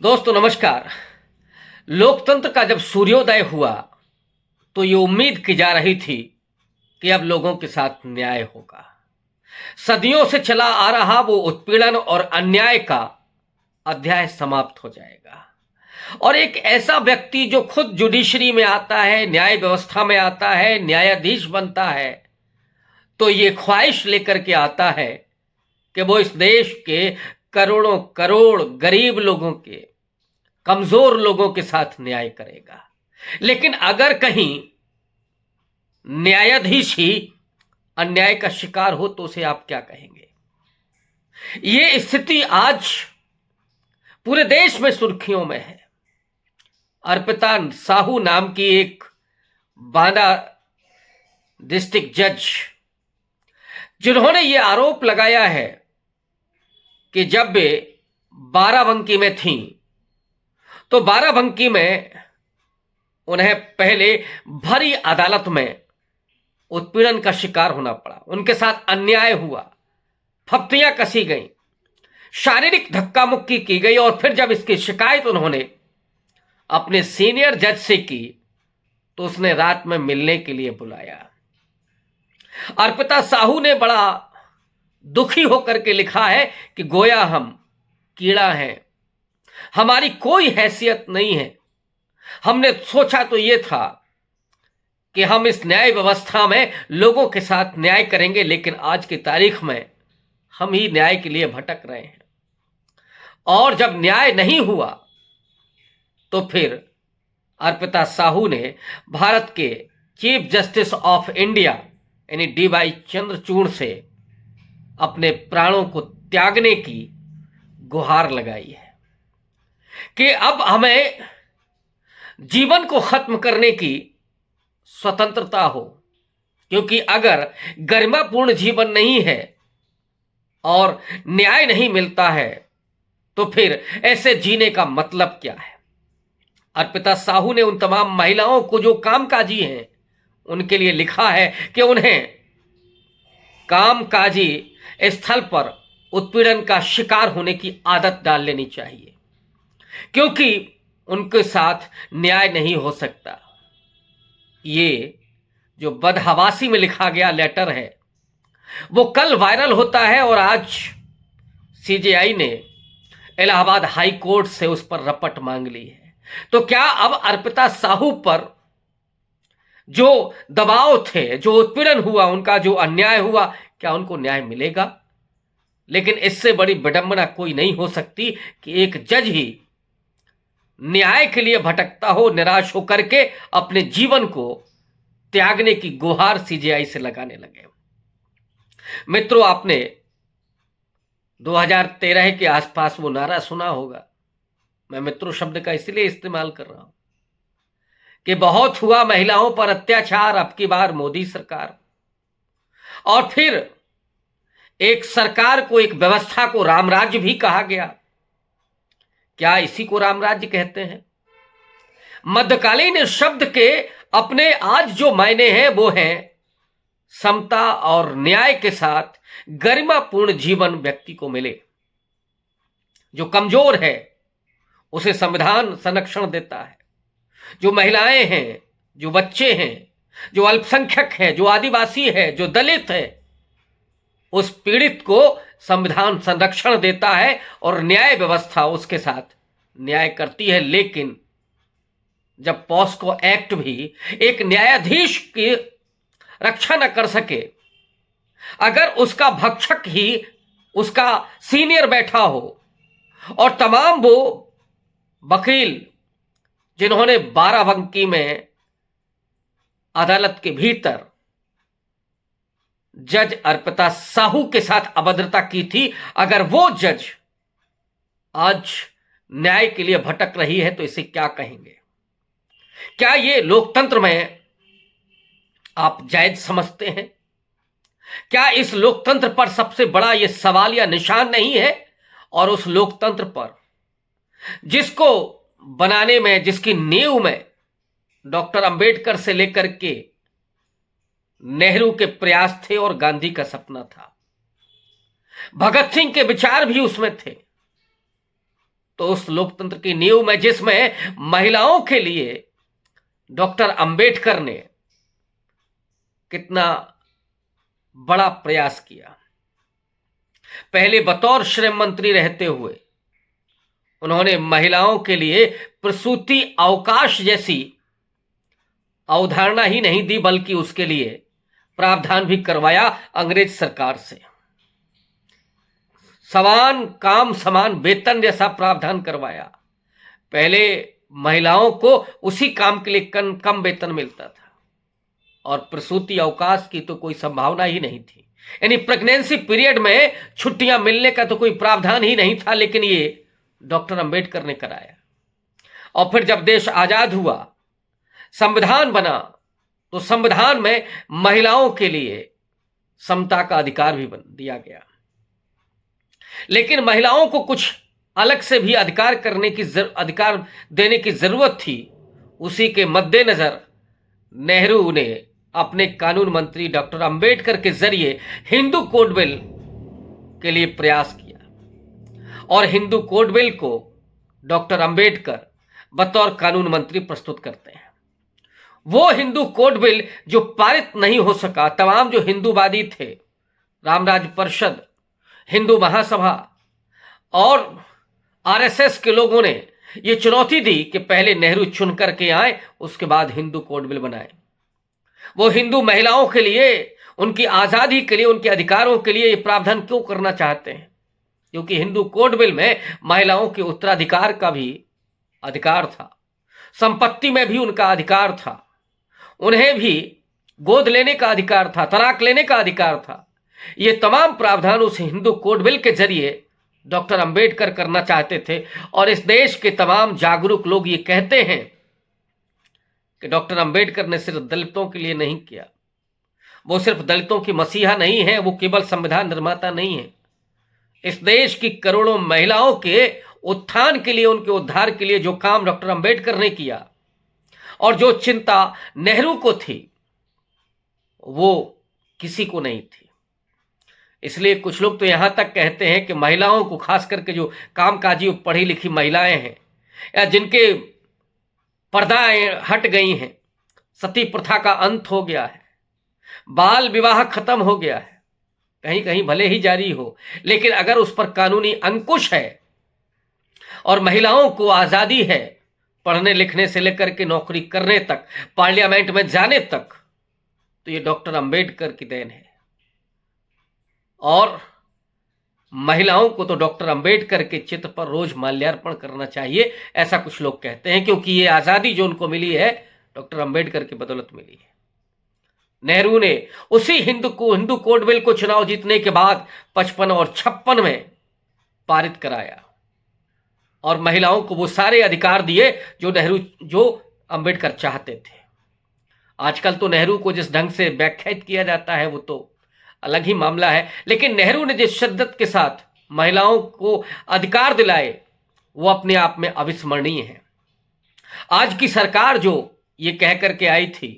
दोस्तों नमस्कार। लोकतंत्र का जब सूर्योदय हुआ तो ये उम्मीद की जा रही थी कि अब लोगों के साथ न्याय होगा। सदियों से चला आ रहा वो उत्पीड़न और अन्याय का अध्याय समाप्त हो जाएगा और एक ऐसा व्यक्ति जो खुद जुडिशरी में आता है, न्याय व्यवस्था में आता है, न्यायाधीश बनता है, तो ये ख्वाहिश लेकर के आता है कि वो इस देश के करोड़ों करोड़ गरीब लोगों के, कमजोर लोगों के साथ न्याय करेगा। लेकिन अगर कहीं न्यायाधीश ही अन्याय का शिकार हो तो उसे आप क्या कहेंगे? ये स्थिति आज पूरे देश में सुर्खियों में है। अर्पिता साहू नाम की एक बांदा डिस्ट्रिक्ट जज, जिन्होंने ये आरोप लगाया है कि जब वे बाराबंकी में थीं तो बाराबंकी में उन्हें पहले भरी अदालत में उत्पीड़न का शिकार होना पड़ा, उनके साथ अन्याय हुआ, फप्तियां कसी गईं, शारीरिक धक्का मुक्की की गई और फिर जब इसकी शिकायत उन्होंने अपने सीनियर जज से की तो उसने रात में मिलने के लिए बुलाया। अर्पिता साहू ने बड़ा दुखी होकर के लिखा है कि गोया हम कीड़ा हैं, हमारी कोई हैसियत नहीं है। हमने सोचा तो यह था कि हम इस न्याय व्यवस्था में लोगों के साथ न्याय करेंगे, लेकिन आज की तारीख में हम ही न्याय के लिए भटक रहे हैं। और जब न्याय नहीं हुआ तो फिर अर्पिता साहू ने भारत के चीफ जस्टिस ऑफ इंडिया यानी डी.वाई. चंद्रचूड़ से अपने प्राणों को त्यागने की गुहार लगाई है कि अब हमें जीवन को खत्म करने की स्वतंत्रता हो, क्योंकि अगर गरिमापूर्ण जीवन नहीं है और न्याय नहीं मिलता है तो फिर ऐसे जीने का मतलब क्या है? अर्पिता साहू ने उन तमाम महिलाओं को जो कामकाजी हैं उनके लिए लिखा है कि उन्हें कामकाजी स्थल पर उत्पीड़न का शिकार होने की आदत डाल लेनी चाहिए, क्योंकि उनके साथ न्याय नहीं हो सकता। ये जो बदहवासी में लिखा गया लेटर है वो कल वायरल होता है और आज सीजेआई ने इलाहाबाद हाई कोर्ट से उस पर रपट मांग ली है। तो क्या अब अर्पिता साहू पर जो दबाव थे, जो उत्पीड़न हुआ, उनका जो अन्याय हुआ, क्या उनको न्याय मिलेगा? लेकिन इससे बड़ी विडंबना कोई नहीं हो सकती कि एक जज ही न्याय के लिए भटकता हो, निराश होकर के अपने जीवन को त्यागने की गुहार सीजेआई से लगाने लगे। मित्रों, आपने 2013 के आसपास वो नारा सुना होगा। मैं मित्रों शब्द का इसलिए इस्तेमाल कर रहा हूं कि बहुत हुआ महिलाओं पर अत्याचार, अब की बार मोदी सरकार। और फिर एक सरकार को, एक व्यवस्था को रामराज्य भी कहा गया। क्या इसी को रामराज्य कहते हैं? मध्यकालीन इस शब्द के अपने आज जो मायने हैं वो हैं समता और न्याय के साथ गरिमापूर्ण जीवन व्यक्ति को मिले। जो कमजोर है उसे संविधान संरक्षण देता है। जो महिलाएं हैं, जो बच्चे हैं, जो अल्पसंख्यक है, जो आदिवासी है, जो दलित है, उस पीड़ित को संविधान संरक्षण देता है और न्याय व्यवस्था उसके साथ न्याय करती है। लेकिन जब पॉस्को एक्ट भी एक न्यायाधीश की रक्षा न कर सके, अगर उसका भक्षक ही उसका सीनियर बैठा हो और तमाम वो वकील जिन्होंने बाराबंकी में अदालत के भीतर जज अर्पिता साहू के साथ अभद्रता की थी, अगर वो जज आज न्याय के लिए भटक रही है तो इसे क्या कहेंगे? क्या ये लोकतंत्र में आप जायज समझते हैं? क्या इस लोकतंत्र पर सबसे बड़ा ये सवाल या निशान नहीं है? और उस लोकतंत्र पर जिसको बनाने में, जिसकी नींव में डॉक्टर अंबेडकर से लेकर के नेहरू के प्रयास थे और गांधी का सपना था, भगत सिंह के विचार भी उसमें थे, तो उस लोकतंत्र की नींव में जिसमें महिलाओं के लिए डॉक्टर अंबेडकर ने कितना बड़ा प्रयास किया। पहले बतौर श्रम मंत्री रहते हुए उन्होंने महिलाओं के लिए प्रसूति अवकाश जैसी अवधारणा ही नहीं दी, बल्कि उसके लिए प्रावधान भी करवाया अंग्रेज सरकार से। समान काम समान वेतन जैसा प्रावधान करवाया। पहले महिलाओं को उसी काम के लिए कम वेतन मिलता था और प्रसूति अवकाश की तो कोई संभावना ही नहीं थी, यानी प्रेगनेंसी पीरियड में छुट्टियां मिलने का तो कोई प्रावधान ही नहीं था, लेकिन ये डॉक्टर अंबेडकर ने कराया। और फिर जब देश आजाद हुआ, संविधान बना, तो संविधान में महिलाओं के लिए समता का अधिकार भी दिया गया। लेकिन महिलाओं को कुछ अलग से भी अधिकार देने की जरूरत थी। उसी के मद्देनजर नेहरू ने अपने कानून मंत्री डॉक्टर अंबेडकर के जरिए हिंदू कोड बिल के लिए प्रयास किया और हिंदू कोड बिल को डॉक्टर अंबेडकर बतौर कानून मंत्री प्रस्तुत करते हैं। वो हिंदू कोड बिल जो पारित नहीं हो सका, तमाम जो हिंदूवादी थे, रामराज परिषद, हिंदू महासभा और आरएसएस के लोगों ने ये चुनौती दी कि पहले नेहरू चुन करके आए, उसके बाद हिंदू कोड बिल बनाए। वो हिंदू महिलाओं के लिए, उनकी आजादी के लिए, उनके अधिकारों के लिए ये प्रावधान क्यों करना चाहते हैं? क्योंकि हिंदू कोड बिल में महिलाओं के उत्तराधिकार का भी अधिकार था, संपत्ति में भी उनका अधिकार था, उन्हें भी गोद लेने का अधिकार था, तलाक लेने का अधिकार था। ये तमाम प्रावधान उस हिंदू कोड बिल के जरिए डॉक्टर अंबेडकर करना चाहते थे। और इस देश के तमाम जागरूक लोग ये कहते हैं कि डॉक्टर अंबेडकर ने सिर्फ दलितों के लिए नहीं किया, वो सिर्फ दलितों की मसीहा नहीं है, वो केवल संविधान निर्माता नहीं है। इस देश की करोड़ों महिलाओं के उत्थान के लिए, उनके उद्धार के लिए जो काम डॉक्टर अंबेडकर ने किया और जो चिंता नेहरू को थी, वो किसी को नहीं थी। इसलिए कुछ लोग तो यहां तक कहते हैं कि महिलाओं को, खास करके जो कामकाजी पढ़ी लिखी महिलाएं हैं या जिनके पर्दाएं हट गई हैं, सती प्रथा का अंत हो गया है, बाल विवाह खत्म हो गया है, कहीं कहीं भले ही जारी हो, लेकिन अगर उस पर कानूनी अंकुश है और महिलाओं को आजादी है पढ़ने लिखने से लेकर के नौकरी करने तक, पार्लियामेंट में जाने तक, तो ये डॉक्टर अंबेडकर की देन है। और महिलाओं को तो डॉक्टर अंबेडकर के चित्र पर रोज माल्यार्पण करना चाहिए, ऐसा कुछ लोग कहते हैं, क्योंकि ये आजादी जो उनको मिली है डॉक्टर अंबेडकर की बदौलत मिली है। नेहरू ने उसी हिंदू कोड बिल को चुनाव जीतने के बाद 55 और 56 में पारित कराया और महिलाओं को वो सारे अधिकार दिए जो अंबेडकर चाहते थे। आजकल तो नेहरू को जिस ढंग से व्याख्यात किया जाता है वो तो अलग ही मामला है, लेकिन नेहरू ने जिस शिद्दत के साथ महिलाओं को अधिकार दिलाए वो अपने आप में अविस्मरणीय है। आज की सरकार जो ये कह करके आई थी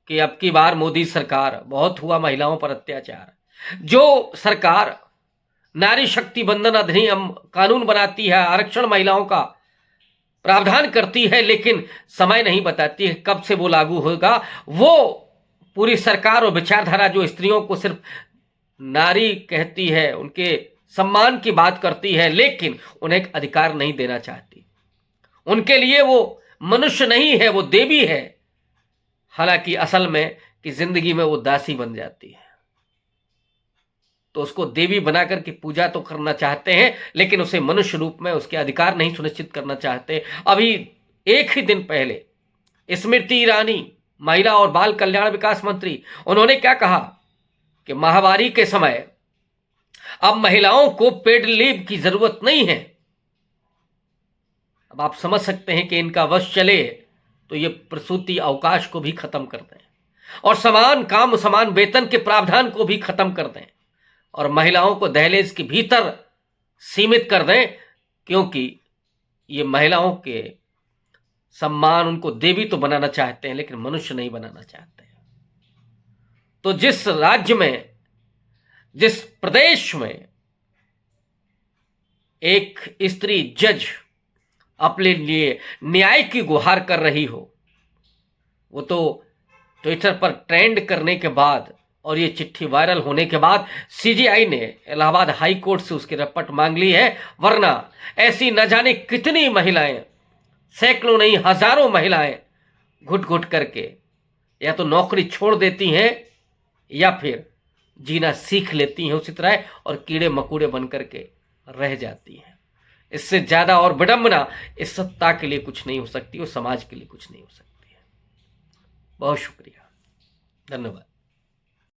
कि अब की बार मोदी सरकार, बहुत हुआ महिलाओं पर अत्याचार, जो सरकार नारी शक्ति बंधन अधिनियम कानून बनाती है, आरक्षण महिलाओं का प्रावधान करती है, लेकिन समय नहीं बताती है कब से वो लागू होगा। वो पूरी सरकार और विचारधारा जो स्त्रियों को सिर्फ नारी कहती है, उनके सम्मान की बात करती है, लेकिन उन्हें एक अधिकार नहीं देना चाहती। उनके लिए वो मनुष्य नहीं है, वो देवी है, हालांकि असल में कि जिंदगी में वो दासी बन जाती है। तो उसको देवी बनाकर के पूजा तो करना चाहते हैं, लेकिन उसे मनुष्य रूप में उसके अधिकार नहीं सुनिश्चित करना चाहते। अभी एक ही दिन पहले स्मृति ईरानी, महिला और बाल कल्याण विकास मंत्री, उन्होंने क्या कहा कि महामारी के समय अब महिलाओं को पेड लीव की जरूरत नहीं है। अब आप समझ सकते हैं कि इनका वश चले तो ये प्रसूति अवकाश को भी खत्म कर दें और समान काम समान वेतन के प्रावधान को भी खत्म कर दें और महिलाओं को दहलीज के भीतर सीमित कर दें, क्योंकि ये महिलाओं के सम्मान, उनको देवी तो बनाना चाहते हैं लेकिन मनुष्य नहीं बनाना चाहते हैं। तो जिस राज्य में, जिस प्रदेश में एक स्त्री जज अपने लिए न्याय की गुहार कर रही हो, वो तो ट्विटर पर ट्रेंड करने के बाद और ये चिट्ठी वायरल होने के बाद सीजीआई ने इलाहाबाद हाई कोर्ट से उसकी रपट मांग ली है, वरना ऐसी न जाने कितनी महिलाएं, सैकड़ों नहीं हजारों महिलाएं घुट घुट करके या तो नौकरी छोड़ देती हैं या फिर जीना सीख लेती हैं उसी तरह और कीड़े मकोड़े बन करके रह जाती हैं। इससे ज्यादा और विडंबना इस सत्ता के लिए कुछ नहीं हो सकती और समाज के लिए कुछ नहीं हो सकती है। बहुत शुक्रिया, धन्यवाद।